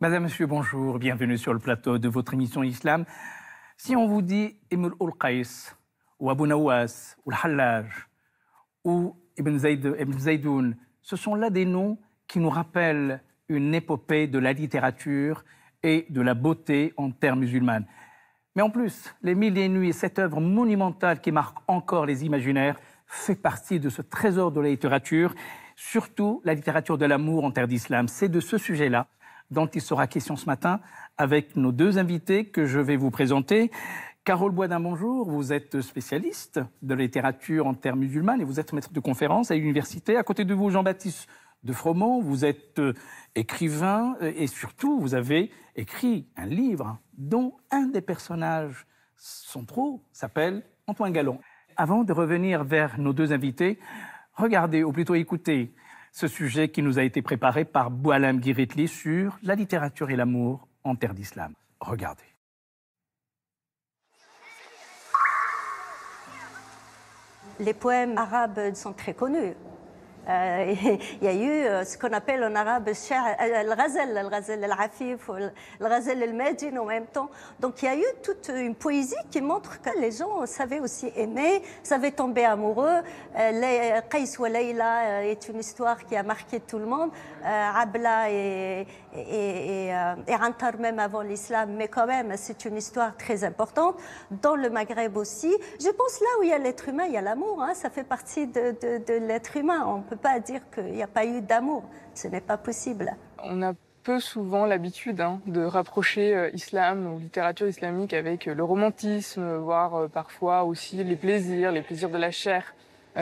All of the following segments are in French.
Madame, Monsieur, bonjour, bienvenue sur le plateau de votre émission Islam. Si on vous dit Imr ul-Qais, ou Abu Nawas, ou Al-Hallaj, ou Ibn Zaydoun, ce sont là des noms qui nous rappellent une épopée de la littérature et de la beauté en terre musulmane. Mais en plus, Les Mille et Une Nuits, cette œuvre monumentale qui marque encore les imaginaires, fait partie de ce trésor de la littérature, surtout la littérature de l'amour en terre d'islam. C'est de ce sujet-là dont il sera question ce matin avec nos deux invités que je vais vous présenter. Carole Boisdin, bonjour. Vous êtes spécialiste de la littérature en terre musulmane et vous êtes maître de conférence à l'université. À côté de vous, Jean-Baptiste de Froment, vous êtes écrivain et surtout, vous avez écrit un livre dont un des personnages centraux s'appelle Antoine Gallon. Avant de revenir vers nos deux invités, regardez, ou plutôt écoutez, ce sujet qui nous a été préparé par Boualem Guiritli sur la littérature et l'amour en terre d'islam. Regardez. Les poèmes arabes sont très connus. Il y a eu ce qu'on appelle en arabe al-ghazal al-afif, al-ghazal al-madin en même temps. Donc il y a eu toute une poésie qui montre que les gens savaient aussi aimer, savaient tomber amoureux. Qais wa Layla est une histoire qui a marqué tout le monde. Abla et Antar même avant l'islam, mais quand même c'est une histoire très importante. Dans le Maghreb aussi, je pense là où il y a l'être humain, il y a l'amour. Ça fait partie de l'être humain. On ne peut pas dire qu'il n'y a pas eu d'amour. Ce n'est pas possible. On a peu souvent l'habitude de rapprocher islam ou littérature islamique avec le romantisme, voire parfois aussi les plaisirs de la chair.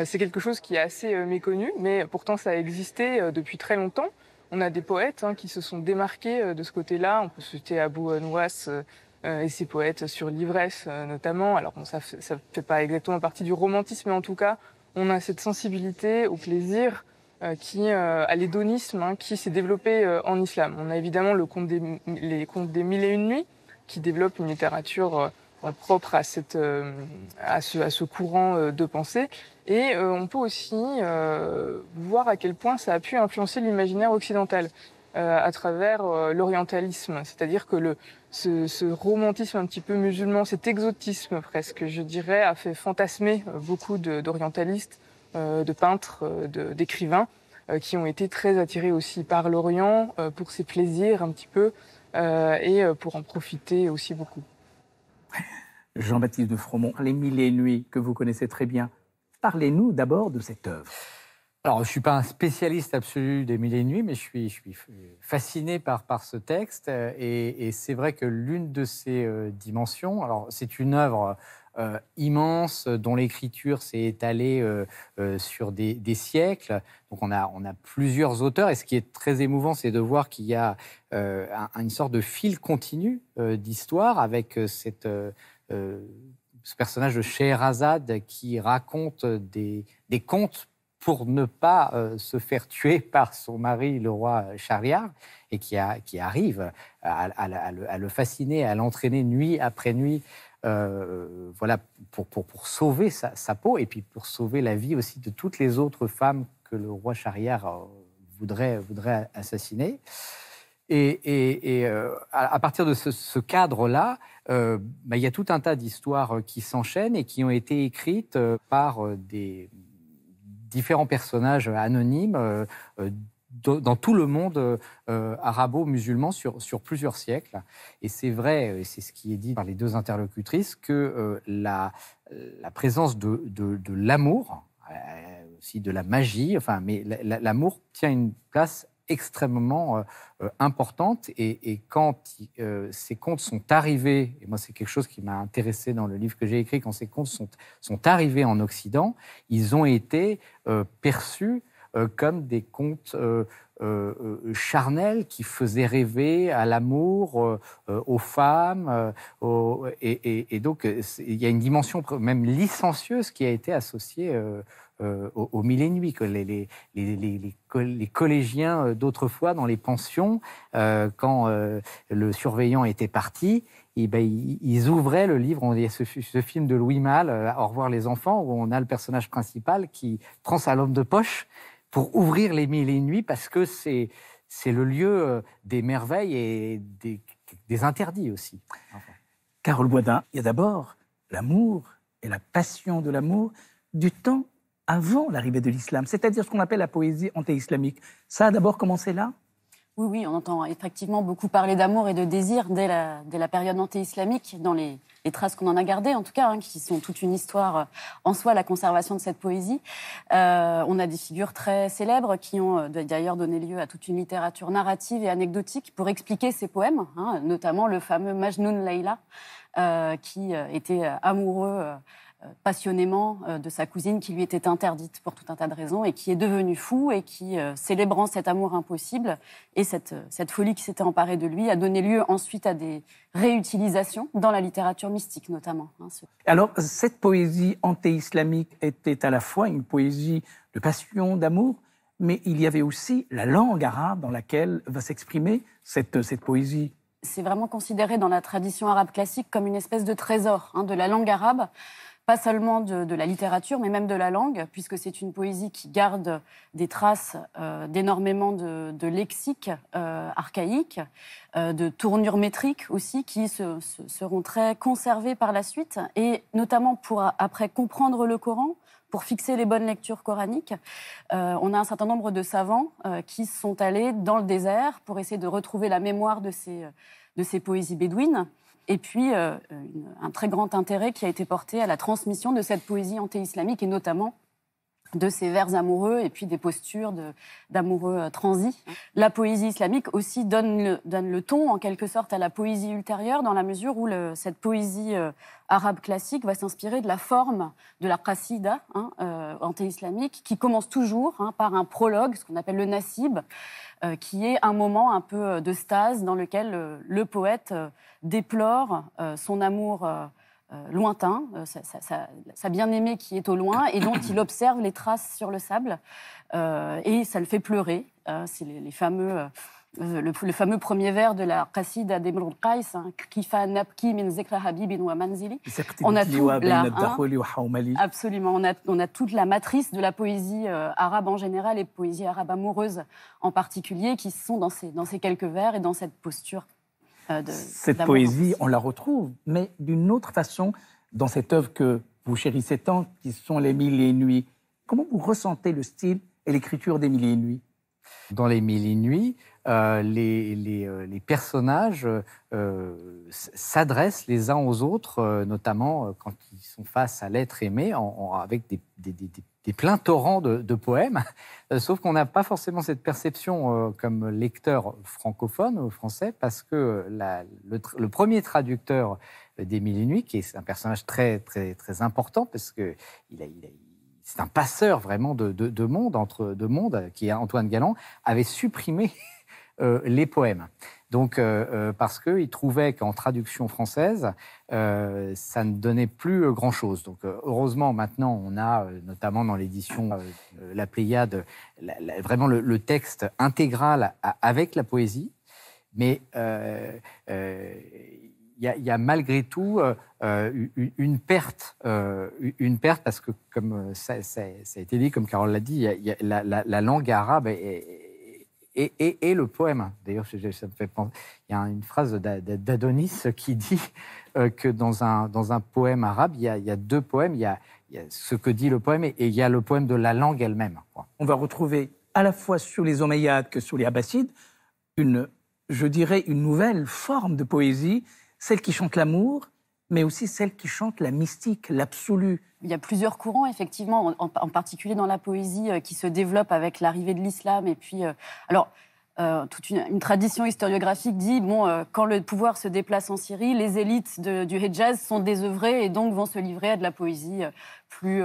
C'est quelque chose qui est assez méconnu, mais pourtant ça a existé depuis très longtemps. On a des poètes qui se sont démarqués de ce côté-là. On peut citer Abu Nawas et ses poètes sur l'ivresse notamment. Alors bon, ça ne fait pas exactement partie du romantisme, mais en tout cas, on a cette sensibilité au plaisir, à l'hédonisme qui s'est développé en islam. On a évidemment les contes des Mille et Une Nuits qui développent une littérature propre à ce courant de pensée. Et on peut aussi voir à quel point ça a pu influencer l'imaginaire occidental à travers l'orientalisme. C'est-à-dire que ce romantisme un petit peu musulman, cet exotisme presque, je dirais, a fait fantasmer beaucoup d'orientalistes, de peintres, d'écrivains, qui ont été très attirés aussi par l'Orient pour ses plaisirs un petit peu et pour en profiter aussi beaucoup. Jean-Baptiste de Froment, Les Mille et Une Nuits, que vous connaissez très bien. Parlez-nous d'abord de cette œuvre. Alors, je ne suis pas un spécialiste absolu des Mille et Une Nuits, mais je suis fasciné par ce texte. Et c'est vrai que l'une de ses dimensions, alors c'est une œuvre immense dont l'écriture s'est étalée sur des siècles. Donc on a plusieurs auteurs. Et ce qui est très émouvant, c'est de voir qu'il y a une sorte de fil continu d'histoire avec ce personnage de Scheherazade qui raconte des contes pour ne pas se faire tuer par son mari, le roi Shahriar, et qui arrive à le fasciner, à l'entraîner nuit après nuit, voilà, pour sauver sa peau, et puis pour sauver la vie aussi de toutes les autres femmes que le roi Shahriar voudrait assassiner. Et à partir de ce cadre-là, il y a tout un tas d'histoires qui s'enchaînent et qui ont été écrites par des différents personnages anonymes dans tout le monde arabo-musulman sur plusieurs siècles. Et c'est vrai, et c'est ce qui est dit par les deux interlocutrices, que la présence de l'amour, aussi de la magie, mais l'amour tient une place extrêmement importante. Et quand ces contes sont arrivés, et moi c'est quelque chose qui m'a intéressé dans le livre que j'ai écrit, quand ces contes sont arrivés en Occident, ils ont été perçus comme des contes charnels qui faisaient rêver à l'amour, aux femmes. Et donc, il y a une dimension même licencieuse qui a été associée aux Mille et Une Nuits. Que les collégiens d'autrefois, dans les pensions, quand le surveillant était parti, ils ouvraient le livre. Il y a ce film de Louis Malle, Au revoir les enfants, où on a le personnage principal qui prend sa lampe de poche pour ouvrir les Mille et Une Nuits, parce que c'est c'est le lieu des merveilles et des interdits aussi. Enfin. Carole Boisdin, il y a d'abord l'amour et la passion de l'amour du temps avant l'arrivée de l'islam, c'est-à-dire ce qu'on appelle la poésie anté-islamique. Ça a d'abord commencé là ? Oui, on entend effectivement beaucoup parler d'amour et de désir dès la période anté-islamique, dans les traces qu'on en a gardées, en tout cas, qui sont toute une histoire en soi, la conservation de cette poésie. On a des figures très célèbres qui ont d'ailleurs donné lieu à toute une littérature narrative et anecdotique pour expliquer ces poèmes, notamment le fameux Majnoun Layla, qui était amoureux passionnément de sa cousine qui lui était interdite pour tout un tas de raisons et qui est devenu fou et qui, célébrant cet amour impossible et cette folie qui s'était emparée de lui, a donné lieu ensuite à des réutilisations dans la littérature mystique notamment. Alors, cette poésie anté-islamique était à la fois une poésie de passion, d'amour, mais il y avait aussi la langue arabe dans laquelle va s'exprimer cette poésie. C'est vraiment considéré dans la tradition arabe classique comme une espèce de trésor de la langue arabe. Pas seulement de la littérature, mais même de la langue, puisque c'est une poésie qui garde des traces d'énormément de lexiques archaïques, de tournures métriques aussi, qui seront très conservées par la suite, et notamment pour après comprendre le Coran, pour fixer les bonnes lectures coraniques. On a un certain nombre de savants qui sont allés dans le désert pour essayer de retrouver la mémoire de ces poésies bédouines. Et puis, un très grand intérêt qui a été porté à la transmission de cette poésie anté-islamique, et notamment de ces vers amoureux et puis des postures d'amoureux transis. La poésie islamique aussi donne le ton, en quelque sorte, à la poésie ultérieure, dans la mesure où cette poésie arabe classique va s'inspirer de la forme de la qasida anté-islamique, qui commence toujours par un prologue, ce qu'on appelle le nasib, qui est un moment un peu de stase dans lequel le poète déplore son amour lointain, sa bien-aimée qui est au loin et dont il observe les traces sur le sable, et ça le fait pleurer. C'est les fameux... le fameux premier vers de la qasida d'Imrul Qais, Kifa nabki min zikra habibin wa manzili. On a tout là, absolument. On a toute la matrice de la poésie arabe en général et poésie arabe amoureuse en particulier, qui sont dans ces quelques vers et dans cette posture. Cette poésie, on la retrouve, mais d'une autre façon, dans cette œuvre que vous chérissez tant, qui sont les Mille et une nuits. Comment vous ressentez le style et l'écriture des Mille et une nuits ? Dans les Mille et une nuits, les personnages s'adressent les uns aux autres, notamment quand ils sont face à l'être aimé, avec des pleins torrents de poèmes, sauf qu'on n'a pas forcément cette perception comme lecteur francophone français, parce que le premier traducteur des Mille et une nuits, qui est un personnage très, très, très important, parce que c'est un passeur vraiment de monde, qui est Antoine Galland, avait supprimé les poèmes. Donc, parce qu'il trouvait qu'en traduction française, ça ne donnait plus grand-chose. Donc, heureusement, maintenant, on a, notamment dans l'édition La Pléiade, vraiment le texte intégral avec la poésie. Mais il y a malgré tout une perte, parce que, comme ça a été dit, comme Carole l'a dit, la langue arabe et le poème. D'ailleurs, ça me fait penser. Il y a une phrase d'Adonis qui dit que dans un poème arabe, il y a deux poèmes. Il y a ce que dit le poème et il y a le poème de la langue elle-même. On va retrouver à la fois sur les Omeyyades que sur les Abbassides je dirais, une nouvelle forme de poésie, celle qui chante l'amour, mais aussi celle qui chante la mystique, l'absolu. Il y a plusieurs courants, effectivement, en particulier dans la poésie, qui se développent avec l'arrivée de l'islam. Et puis, toute une tradition historiographique dit, quand le pouvoir se déplace en Syrie, les élites du Hejaz sont désœuvrées et donc vont se livrer à de la poésie plus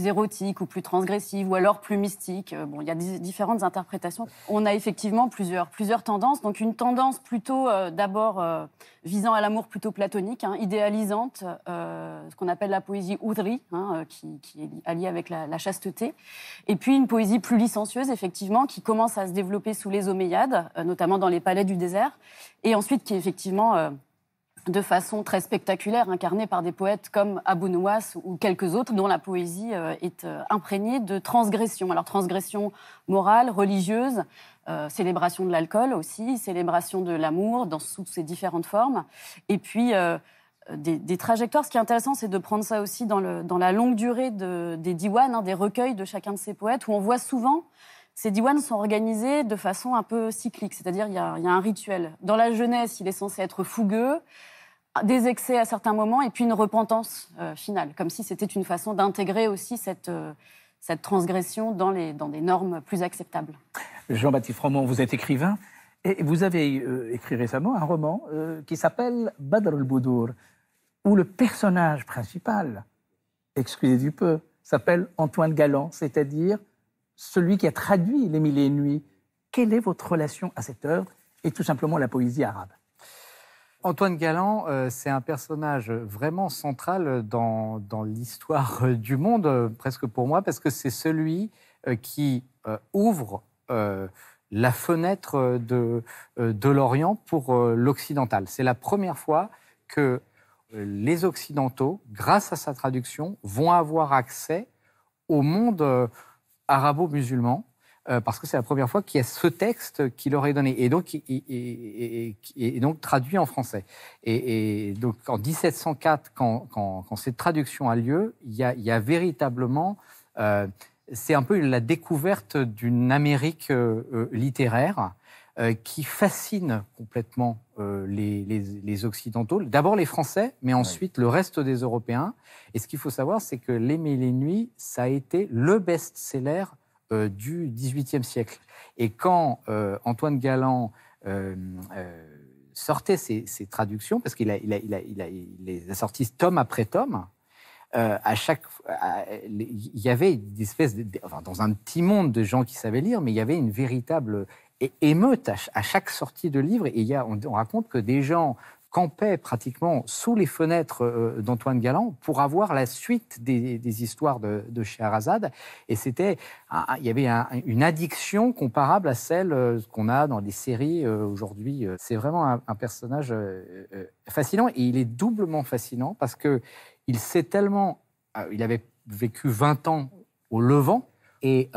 érotique ou plus transgressive ou alors plus mystique. Il y a différentes interprétations. On a effectivement plusieurs tendances. Donc une tendance plutôt d'abord visant à l'amour plutôt platonique, idéalisante, ce qu'on appelle la poésie oudri, qui est alliée avec la chasteté. Et puis une poésie plus licencieuse, effectivement, qui commence à se développer sous les Omeyyades, notamment dans les palais du désert. Et ensuite qui effectivement de façon très spectaculaire, incarnée par des poètes comme Abou Nouass ou quelques autres, dont la poésie est imprégnée de transgression. Alors transgression morale, religieuse, célébration de l'alcool aussi, célébration de l'amour dans toutes ses différentes formes, et puis des trajectoires. Ce qui est intéressant, c'est de prendre ça aussi dans la longue durée des diwans, des recueils de chacun de ces poètes, où on voit souvent ces diwans sont organisés de façon un peu cyclique, c'est-à-dire il y a un rituel. Dans la jeunesse, il est censé être fougueux, des excès à certains moments, et puis une repentance finale, comme si c'était une façon d'intégrer aussi cette transgression dans des normes plus acceptables. Jean-Baptiste Froment, vous êtes écrivain, et vous avez écrit récemment un roman qui s'appelle Badr al-Boudour, où le personnage principal, excusez du peu, s'appelle Antoine Galland, c'est-à-dire celui qui a traduit Les Mille et Une Nuits. Quelle est votre relation à cette œuvre et tout simplement à la poésie arabe ? Antoine Galland, c'est un personnage vraiment central dans l'histoire du monde, presque pour moi, parce que c'est celui qui ouvre la fenêtre de l'Orient pour l'occidental. C'est la première fois que les Occidentaux, grâce à sa traduction, vont avoir accès au monde arabo-musulman, parce que c'est la première fois qu'il y a ce texte qui leur est donné, et donc traduit en français. Et donc en 1704, quand cette traduction a lieu, il y a véritablement... c'est un peu la découverte d'une Amérique littéraire qui fascine complètement les Occidentaux. D'abord les Français, mais ensuite le reste des Européens. Et ce qu'il faut savoir, c'est que Les Mille et Une Nuits, ça a été le best-seller du XVIIIe siècle. Et quand Antoine Galland sortait ses traductions, parce qu'il les a sorties tome après tome, il y avait une espèce dans un petit monde de gens qui savaient lire, mais il y avait une véritable émeute à chaque sortie de livre. Et on raconte que des gens campaient pratiquement sous les fenêtres d'Antoine Galland pour avoir la suite des histoires de Scheherazade. Et il y avait une addiction comparable à celle qu'on a dans les séries aujourd'hui. C'est vraiment un personnage fascinant, et il est doublement fascinant parce que il avait vécu 20 ans au Levant, et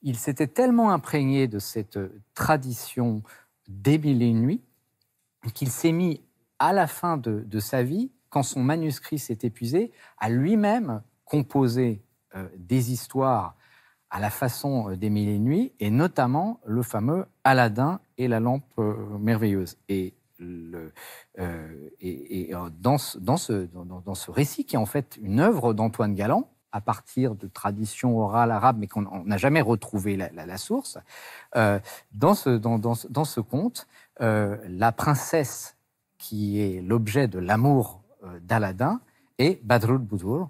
il s'était tellement imprégné de cette tradition des Mille et Une Nuits qu'il s'est mis, à la fin de sa vie, quand son manuscrit s'est épuisé, à lui-même composer des histoires à la façon des Mille et Une Nuits, et notamment le fameux Aladdin et la lampe merveilleuse. Et dans ce récit, qui est en fait une œuvre d'Antoine Galland, à partir de traditions orales arabes, mais qu'on n'a jamais retrouvé la source, dans ce conte, la princesse qui est l'objet de l'amour d'Aladin est Badr al-Boudour,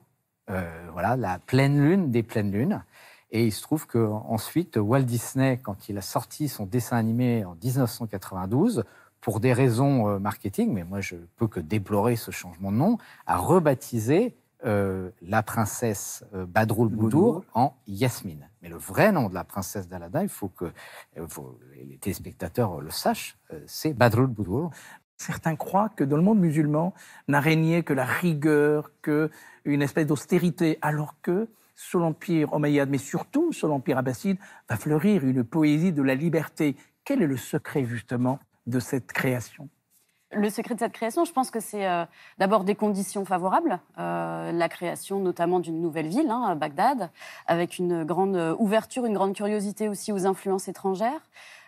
voilà, la pleine lune des pleines lunes. Et il se trouve qu'ensuite, Walt Disney, quand il a sorti son dessin animé en 1992, pour des raisons marketing, mais moi je ne peux que déplorer ce changement de nom, a rebaptisé la princesse Badr al-Boudour en Yasmine. Mais le vrai nom de la princesse d'Aladin, il faut que les téléspectateurs le sachent, c'est Badr al-Boudour. Certains croient que dans le monde musulman n'a régné que la rigueur, qu'une espèce d'austérité, alors que sous l'Empire omeyyade, mais surtout sous l'Empire abbasside, va fleurir une poésie de la liberté. Quel est le secret justement de cette création ? Le secret de cette création, je pense que c'est d'abord des conditions favorables. La création notamment d'une nouvelle ville, Bagdad, avec une grande ouverture, une grande curiosité aussi aux influences étrangères.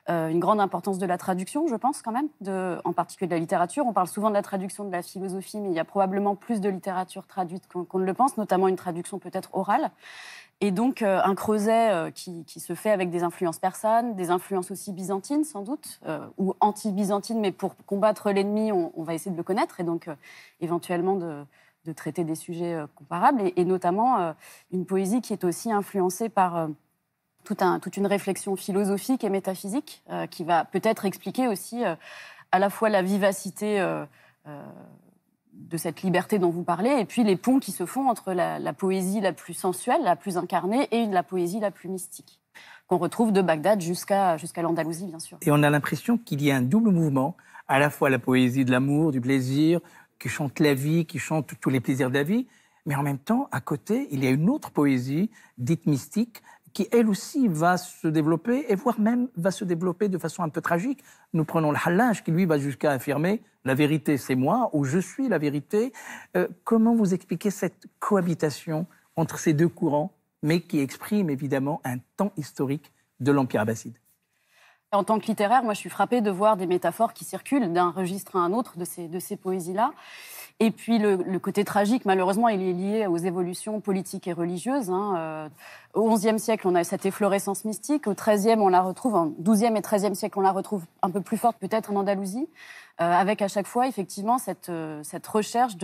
Une grande importance de la traduction, je pense quand même, en particulier de la littérature. On parle souvent de la traduction de la philosophie, mais il y a probablement plus de littérature traduite qu'on ne le pense, notamment une traduction peut-être orale. Et donc un creuset qui se fait avec des influences persanes, des influences aussi byzantines sans doute, ou anti-byzantines, mais pour combattre l'ennemi, on va essayer de le connaître, et donc éventuellement de traiter des sujets comparables, et notamment une poésie qui est aussi influencée par... toute une réflexion philosophique et métaphysique qui va peut-être expliquer aussi à la fois la vivacité de cette liberté dont vous parlez, et puis les ponts qui se font entre la poésie la plus sensuelle, la plus incarnée, et la poésie la plus mystique. qu'on retrouve de Bagdad jusqu'à l'Andalousie, bien sûr. Et on a l'impression qu'il y a un double mouvement, à la fois la poésie de l'amour, du plaisir, qui chante la vie, qui chante tous les plaisirs de la vie, mais en même temps, à côté, il y a une autre poésie, dite mystique, qui elle aussi va se développer, et voire même va se développer de façon un peu tragique. Nous prenons le Hallaj, qui lui va jusqu'à affirmer « la vérité c'est moi » ou « je suis la vérité ». Comment vous expliquez cette cohabitation entre ces deux courants, mais qui exprime évidemment un temps historique de l'Empire abbasside? En tant que littéraire, moi je suis frappée de voir des métaphores qui circulent d'un registre à un autre de ces poésies-là. Et puis le côté tragique, malheureusement, il est lié aux évolutions politiques et religieuses. Au XIe siècle, on a cette efflorescence mystique. Au XIIIe, on la retrouve, en XIIe et XIIIe siècle, on la retrouve un peu plus forte, peut-être en Andalousie, avec à chaque fois, effectivement, cette recherche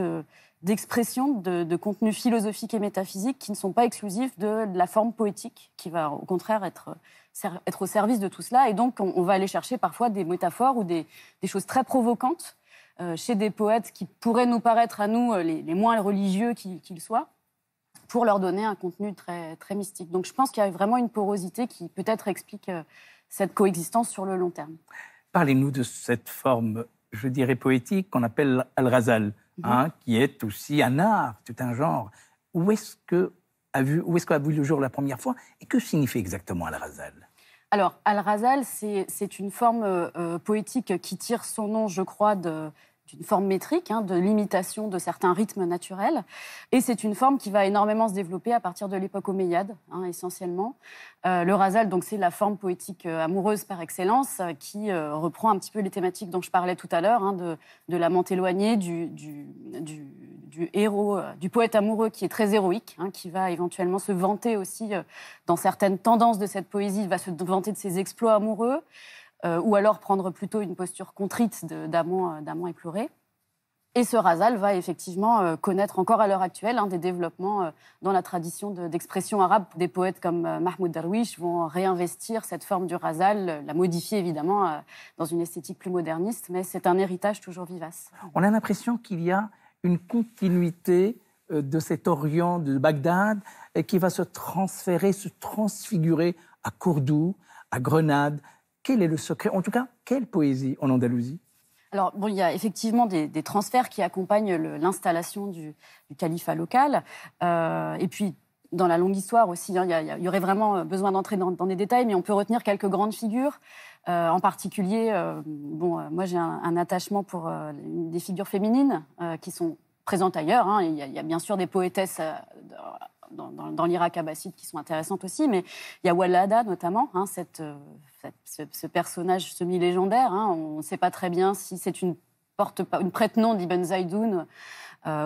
d'expression de contenus philosophiques et métaphysiques qui ne sont pas exclusifs de la forme poétique, qui va au contraire être au service de tout cela. Et donc, on va aller chercher parfois des métaphores ou des choses très provocantes chez des poètes qui pourraient nous paraître à nous les moins religieux qu'ils soient, pour leur donner un contenu très, très mystique. Donc je pense qu'il y a vraiment une porosité qui peut-être explique cette coexistence sur le long terme. Parlez-nous de cette forme, je dirais poétique, qu'on appelle al-ghazal, qui est aussi un art, tout un genre. Où est-ce qu'a vu le jour la première fois et que signifie exactement al-ghazal? Alors, al-ghazal, c'est une forme poétique qui tire son nom, je crois, d'une forme métrique, de l'imitation de certains rythmes naturels. Et c'est une forme qui va énormément se développer à partir de l'époque omeyyade, essentiellement. Le ghazal, donc, c'est la forme poétique amoureuse par excellence, qui reprend un petit peu les thématiques dont je parlais tout à l'heure, de l'amant éloigné, du héros, du poète amoureux qui est très héroïque, qui va éventuellement se vanter aussi, dans certaines tendances de cette poésie, va se vanter de ses exploits amoureux, ou alors prendre plutôt une posture contrite d'amant éploré. Et ce ghazal va effectivement connaître encore à l'heure actuelle des développements dans la tradition d'expression arabe. Des poètes comme Mahmoud Darwish vont réinvestir cette forme du ghazal, la modifier évidemment dans une esthétique plus moderniste, mais c'est un héritage toujours vivace. On a l'impression qu'il y a une continuité de cet Orient de Bagdad qui va se transférer, se transfigurer à Cordoue, à Grenade. Quel est le secret? En tout cas, quelle poésie en Andalousie? Alors, il y a effectivement des transferts qui accompagnent l'installation du califat local. Et puis, dans la longue histoire aussi, il y aurait vraiment besoin d'entrer dans des détails, mais on peut retenir quelques grandes figures. En particulier, moi j'ai un attachement pour des figures féminines qui sont présentes ailleurs. Il y a bien sûr des poétesses dans l'Irak abbasside qui sont intéressantes aussi, mais il y a Walada notamment, ce personnage semi-légendaire. On ne sait pas très bien si c'est une prête-nom d'Ibn Zaydoun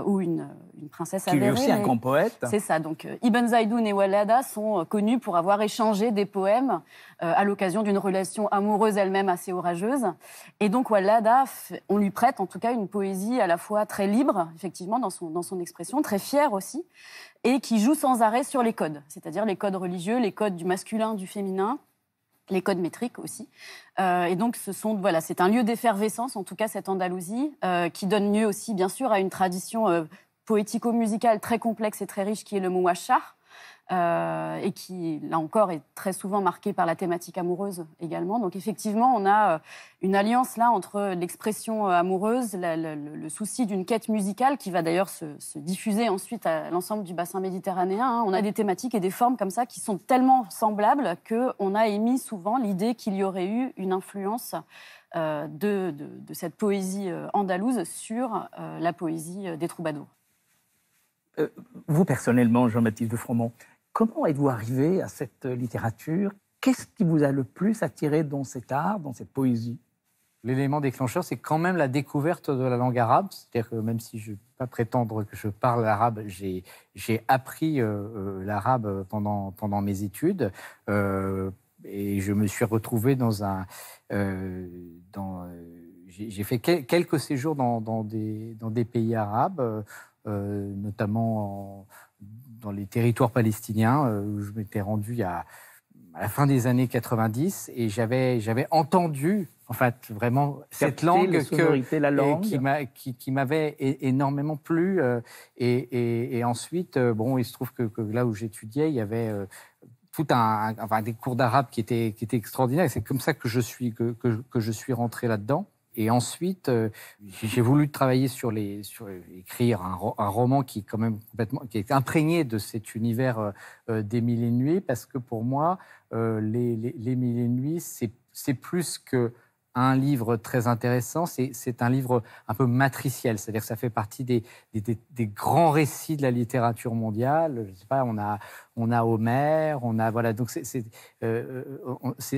ou une princesse avérée. Qui est aussi un grand poète. C'est ça. Donc Ibn Zaydoun et Walada sont connus pour avoir échangé des poèmes à l'occasion d'une relation amoureuse elle-même assez orageuse. Et donc Walada, on lui prête en tout cas une poésie à la fois très libre, effectivement, dans son expression, très fière aussi, et qui joue sans arrêt sur les codes, c'est-à-dire les codes religieux, les codes du masculin, du féminin, les codes métriques aussi. Et donc, c'est un lieu d'effervescence, en tout cas cette Andalousie, qui donne lieu aussi, bien sûr, à une tradition poético-musicale très complexe et très riche qui est le mouachar, et qui, là encore, est très souvent marquée par la thématique amoureuse également. Donc, effectivement, on a une alliance là entre l'expression amoureuse, le souci d'une quête musicale qui va d'ailleurs se diffuser ensuite à l'ensemble du bassin méditerranéen. On a des thématiques et des formes comme ça qui sont tellement semblables qu'on a émis souvent l'idée qu'il y aurait eu une influence de cette poésie andalouse sur la poésie des troubadours. Vous, personnellement, Jean-Baptiste de Froment, comment êtes-vous arrivé à cette littérature? Qu'est-ce qui vous a le plus attiré dans cet art, dans cette poésie? L'élément déclencheur, c'est quand même la découverte de la langue arabe. C'est-à-dire que même si je ne peux pas prétendre que je parle arabe, j'ai appris l'arabe pendant mes études. Et je me suis retrouvé j'ai fait quelques séjours dans des pays arabes, notamment dans les territoires palestiniens, où je m'étais rendu à la fin des années 90, et j'avais entendu en fait vraiment cette langue qui m'avait énormément plu. Et ensuite, il se trouve que là où j'étudiais, il y avait des cours d'arabe qui étaient extraordinaires. Et c'est comme ça que je suis rentré là-dedans. Et ensuite, j'ai voulu travailler sur écrire un roman qui est imprégné de cet univers des Mille et une nuits, parce que pour moi, les Mille et une nuits, c'est plus qu'un livre très intéressant, c'est un livre un peu matriciel, c'est-à-dire que ça fait partie des grands récits de la littérature mondiale. Je sais pas, on a Homère, donc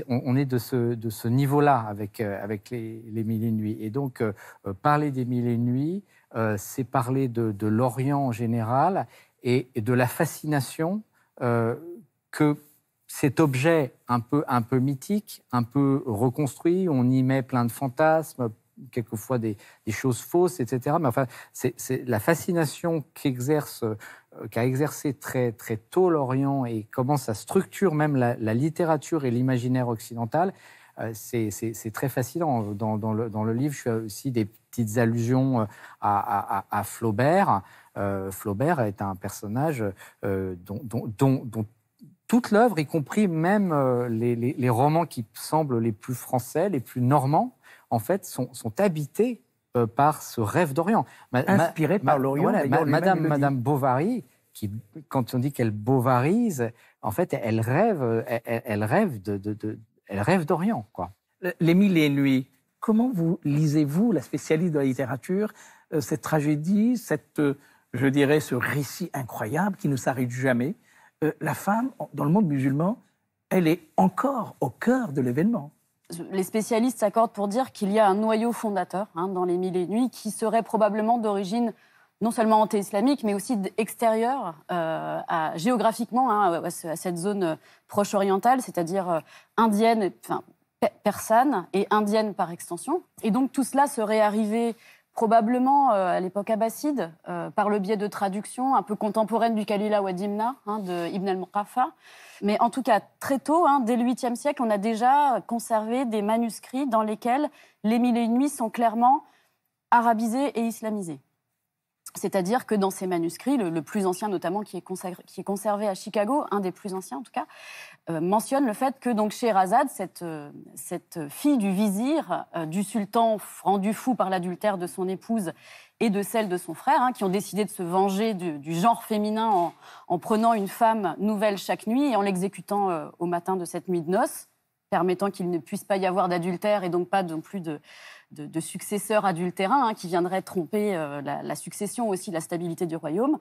on est de ce niveau-là avec les Mille et une nuits. Et donc parler des Mille et une nuits, c'est parler de l'Orient en général et de la fascination que cet objet un peu mythique, un peu reconstruit, on y met plein de fantasmes, quelquefois des choses fausses, etc. Mais enfin, c'est la fascination qu'a exercé très, très tôt l'Orient et comment ça structure même la littérature et l'imaginaire occidental, c'est très fascinant. Dans le livre, je fais aussi des petites allusions à Flaubert. Flaubert est un personnage dont toute l'œuvre, y compris même les romans qui semblent les plus français, les plus normands, en fait, sont habités par ce rêve d'Orient. Inspiré par l'Orient. Madame Bovary, quand on dit qu'elle bovarise, en fait, elle rêve d'Orient, quoi. Les Mille et une nuits, comment lisez-vous, la spécialiste de la littérature, cette tragédie, je dirais, ce récit incroyable qui ne s'arrête jamais? La femme, dans le monde musulman, elle est encore au cœur de l'événement. Les spécialistes s'accordent pour dire qu'il y a un noyau fondateur dans les Mille et une nuits qui serait probablement d'origine non seulement anti-islamique, mais aussi extérieure géographiquement à cette zone proche-orientale, c'est-à-dire indienne, persane et indienne par extension. Et donc tout cela serait arrivé probablement à l'époque abbasside, par le biais de traductions un peu contemporaines du Kalila wa Dimna de Ibn al-Muqaffa. Mais en tout cas, très tôt, dès le 8e siècle, on a déjà conservé des manuscrits dans lesquels les Mille et une nuits sont clairement arabisés et islamisés. C'est-à-dire que dans ces manuscrits, le plus ancien notamment, qui est conservé à Chicago, un des plus anciens en tout cas, mentionne le fait que donc Scheherazade, cette fille du vizir, du sultan rendu fou par l'adultère de son épouse et de celle de son frère, qui ont décidé de se venger du genre féminin en prenant une femme nouvelle chaque nuit et en l'exécutant au matin de cette nuit de noces, permettant qu'il ne puisse pas y avoir d'adultère et donc pas non plus de successeurs adultérins qui viendraient tromper la succession, aussi la stabilité du royaume.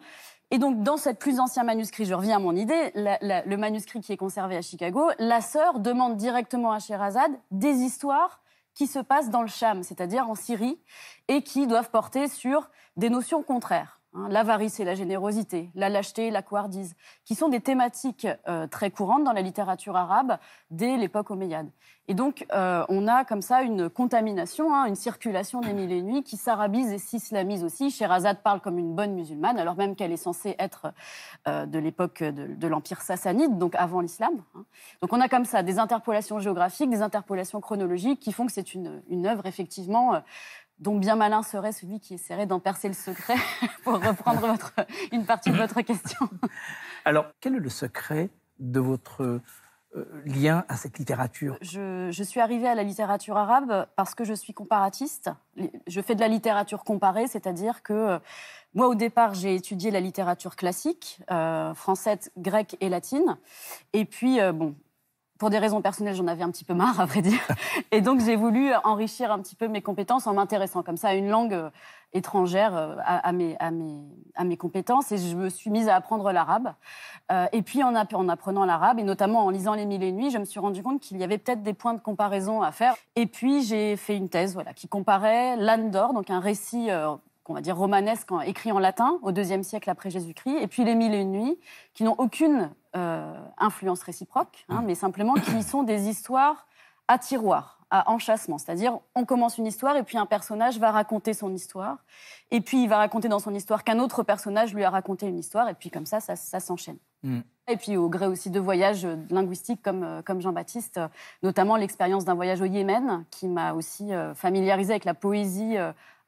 Et donc, dans ce plus ancien manuscrit, je reviens à mon idée, le manuscrit qui est conservé à Chicago, la sœur demande directement à Scheherazade des histoires qui se passent dans le Cham, c'est-à-dire en Syrie, et qui doivent porter sur des notions contraires. L'avarice et la générosité, la lâcheté et la couardise, qui sont des thématiques très courantes dans la littérature arabe dès l'époque omeyyade. Et donc, on a comme ça une contamination, une circulation des Mille et une nuits qui s'arabise et s'islamise aussi. Scheherazade parle comme une bonne musulmane, alors même qu'elle est censée être de l'époque de l'Empire sassanide, donc avant l'islam. Donc on a comme ça des interpolations géographiques, des interpolations chronologiques qui font que c'est une œuvre effectivement dont bien malin serait celui qui essaierait d'en percer le secret, pour reprendre une partie de votre question. Alors, quel est le secret de votre lien à cette littérature? Je suis arrivée à la littérature arabe parce que je suis comparatiste. Je fais de la littérature comparée, c'est-à-dire que moi, au départ, j'ai étudié la littérature classique, française, grecque et latine. Et puis, pour des raisons personnelles, j'en avais un petit peu marre, à vrai dire. Et donc, j'ai voulu enrichir un petit peu mes compétences en m'intéressant comme ça à une langue étrangère à mes compétences. Et je me suis mise à apprendre l'arabe. Et puis, en apprenant l'arabe, et notamment en lisant Les Mille et une nuits, je me suis rendu compte qu'il y avait peut-être des points de comparaison à faire. Et puis, j'ai fait une thèse qui comparait l'Âne d'or, donc un récit qu'on va dire romanesque, écrit en latin, au IIe siècle après Jésus-Christ, et puis Les Mille et une nuits, qui n'ont aucune influence réciproque, mais simplement qui sont des histoires à tiroir, à enchâssement. C'est-à-dire, on commence une histoire, et puis un personnage va raconter son histoire, et puis il va raconter dans son histoire qu'un autre personnage lui a raconté une histoire, et puis comme ça s'enchaîne. Et puis au gré aussi de voyages linguistiques comme Jean-Baptiste, notamment l'expérience d'un voyage au Yémen, qui m'a aussi familiarisée avec la poésie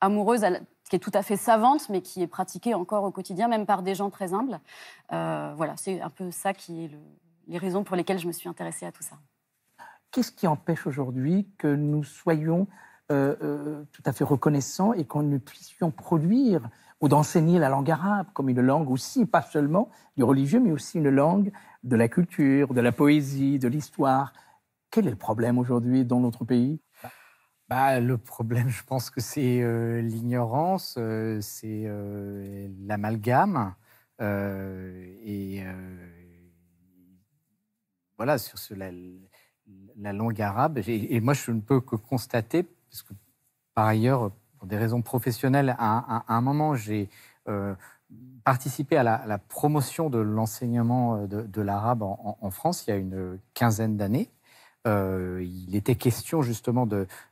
amoureuse, qui est tout à fait savante, mais qui est pratiquée encore au quotidien, même par des gens très humbles. Voilà, c'est un peu ça qui est les raisons pour lesquelles je me suis intéressée à tout ça. Qu'est-ce qui empêche aujourd'hui que nous soyons tout à fait reconnaissants et qu'on ne puissions produire ou d'enseigner la langue arabe comme une langue aussi, pas seulement du religieux, mais aussi une langue de la culture, de la poésie, de l'histoire? Quel est le problème aujourd'hui dans notre pays? Le problème, je pense que c'est l'ignorance, c'est l'amalgame. Voilà, sur la langue arabe. Et moi, je ne peux que constater, parce que par ailleurs, pour des raisons professionnelles, à un moment, j'ai participé à la promotion de l'enseignement de l'arabe en France il y a une quinzaine d'années. Il était question justement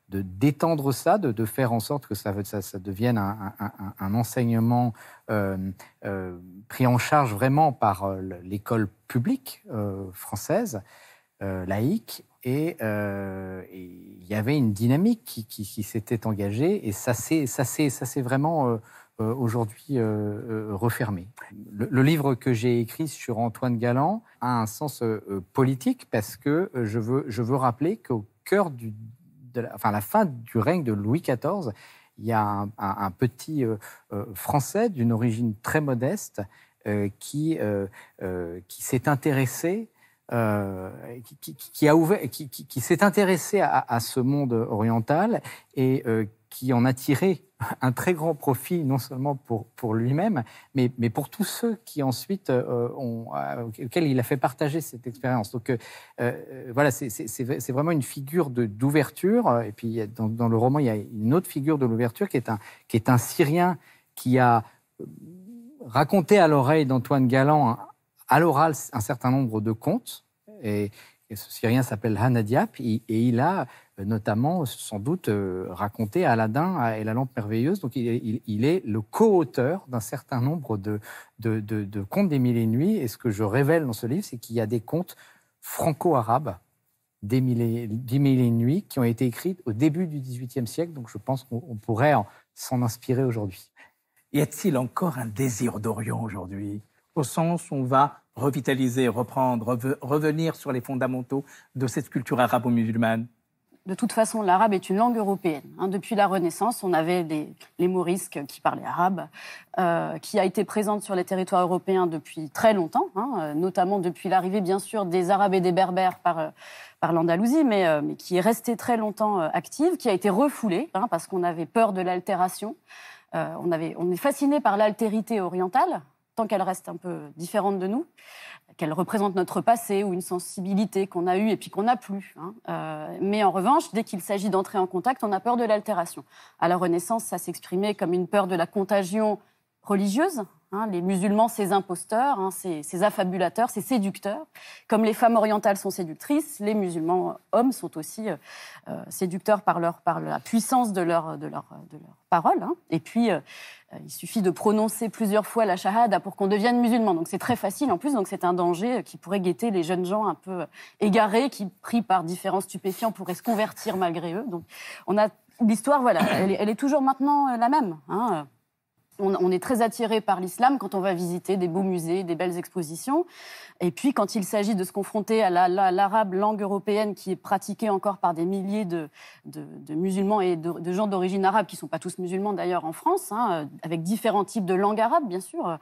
d'étendre ça, de faire en sorte que ça devienne un enseignement pris en charge vraiment par l'école publique française, laïque. Et il y avait une dynamique qui s'était engagée, et ça s'est vraiment aujourd'hui refermé. Le livre que j'ai écrit sur Antoine Galland a un sens politique, parce que je veux rappeler qu'au cœur à la fin du règne de Louis XIV, il y a un petit Français d'une origine très modeste qui s'est intéressé qui s'est intéressé à ce monde oriental, et qui en a tiré un très grand profit, non seulement pour lui-même, mais pour tous ceux qui ensuite auxquels il a fait partager cette expérience. Donc voilà, c'est vraiment une figure d'ouverture. Et puis dans le roman, il y a une autre figure de l'ouverture qui est un Syrien qui a raconté à l'oreille d'Antoine Galland à l'oral un certain nombre de contes. Et ce Syrien s'appelle Hana Diap, et il a notamment, sans doute, raconté Aladdin et la lampe merveilleuse. Donc il est le co-auteur d'un certain nombre de contes des Mille et une nuits. Et ce que je révèle dans ce livre, c'est qu'il y a des contes franco-arabes des Mille et une nuits qui ont été écrits au début du XVIIIe siècle. Donc je pense qu'on pourrait s'en inspirer aujourd'hui. Y a-t-il encore un désir d'Orient aujourd'hui, au sens où on va revitaliser, reprendre, revenir sur les fondamentaux de cette culture arabo-musulmane? De toute façon, l'arabe est une langue européenne. Depuis la Renaissance, on avait les Mourisques qui parlaient arabe, qui a été présente sur les territoires européens depuis très longtemps, notamment depuis l'arrivée, bien sûr, des Arabes et des Berbères par l'Andalousie, mais qui est restée très longtemps active, qui a été refoulée, parce qu'on avait peur de l'altération. On est fasciné par l'altérité orientale, tant qu'elle reste un peu différente de nous, qu'elle représente notre passé ou une sensibilité qu'on a eue et puis qu'on n'a plus. Mais en revanche, dès qu'il s'agit d'entrer en contact, on a peur de l'altération. À la Renaissance, ça s'exprimait comme une peur de la contagion religieuse. Les musulmans, ces imposteurs, ces affabulateurs, ces séducteurs. Comme les femmes orientales sont séductrices, les musulmans hommes sont aussi séducteurs par la puissance de leur parole. Et puis, il suffit de prononcer plusieurs fois la shahada pour qu'on devienne musulman. Donc c'est très facile en plus, donc c'est un danger qui pourrait guetter les jeunes gens un peu égarés, qui, pris par différents stupéfiants, pourraient se convertir malgré eux. Donc l'histoire, voilà, elle est toujours maintenant la même. On est très attiré par l'islam quand on va visiter des beaux musées, des belles expositions. Et puis, quand il s'agit de se confronter à l'arabe, langue européenne, qui est pratiquée encore par des milliers de musulmans et de gens d'origine arabe, qui ne sont pas tous musulmans d'ailleurs en France, avec différents types de langues arabes, bien sûr,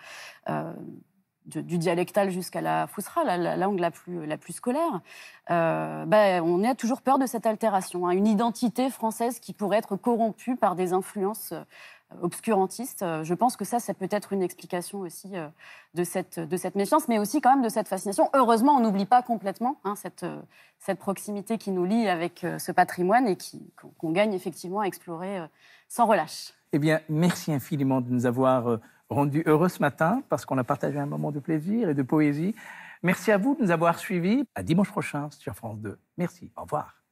du dialectal jusqu'à la fousra, la langue la plus scolaire, on a toujours peur de cette altération. Une identité française qui pourrait être corrompue par des influences obscurantiste. Je pense que ça peut être une explication aussi de cette méfiance, mais aussi quand même de cette fascination. Heureusement, on n'oublie pas complètement cette proximité qui nous lie avec ce patrimoine et qu'on gagne effectivement à explorer sans relâche. Eh bien, merci infiniment de nous avoir rendus heureux ce matin, parce qu'on a partagé un moment de plaisir et de poésie. Merci à vous de nous avoir suivis. À dimanche prochain sur France 2. Merci. Au revoir.